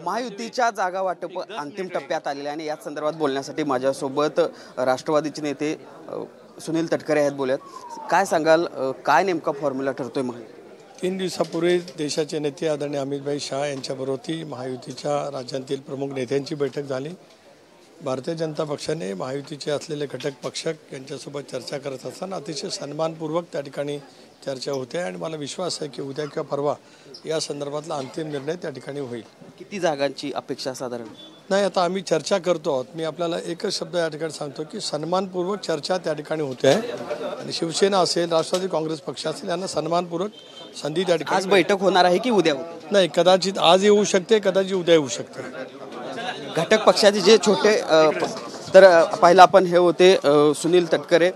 महायुतीच्या जागा वाटप अंतिम टप्प्यात आलेले आणि याच संदर्भात बोलण्यासाठी माझ्यासोबत राष्ट्रवादीचे नेते सुनील तटकरे आहेत. बोलत काय सांगाल, काय नेमका फॉर्म्युला ठरतोय? 3 दिवसापूर्वी देशाचे नेते आदरणीय अमित शाह यांच्याबरोबर महायुतीच्या राज्यांतील प्रमुख नेत्यांची बैठक झाली. भारतीय जनता पक्षाने महायुतीचे असलेले घटक पक्ष यांच्यासोबत चर्चा करत असताना अतिशय सन्मानपूर्वक त्या ठिकाणी चर्चा होते आणि मला विश्वास आहे की उद्या किंवा परवा या संदर्भातला अंतिम निर्णय त्या ठिकाणी होईल. किती जागांची अपेक्षा साधारण? नाही, आता आम्ही चर्चा करतो आहोत. मी आपल्याला एकच शब्द या ठिकाणी सांगतो की सन्मानपूर्वक चर्चा त्या ठिकाणी होते आहे आणि शिवसेना असेल, राष्ट्रवादी काँग्रेस पक्ष असेल यांना सन्मानपूर्वक संधी त्या ठिकाणी. आज बैठक होणार आहे की उद्या? नाही, कदाचित आज येऊ शकते, कदाचित उद्या येऊ शकते. घटक पक्षाचे जे छोटे तर पहिला आपण हे होते सुनील तटकरे.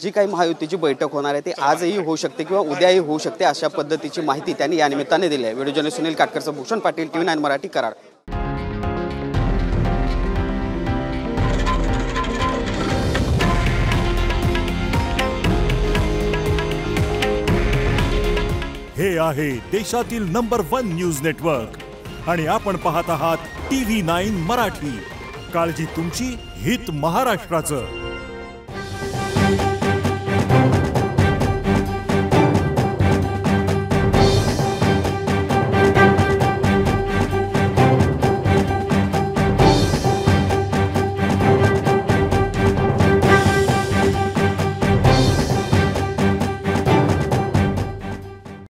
जी काही महायुतीची बैठक होणार आहे ती आजही होऊ शकते किंवा उद्याही होऊ शकते अशा पद्धतीची माहिती त्यांनी या निमित्ताने दिली आहे. व्हिडिओ जर्नलिस्ट सुनील काटकरसह भूषण पाटील, TV9 मराठी, कराड. हे आहे देशातील नंबर 1 न्यूज नेटवर्क आणि आपण पाहत आहात TV9 मराठी. काळजी तुमची, हित महाराष्ट्राचं.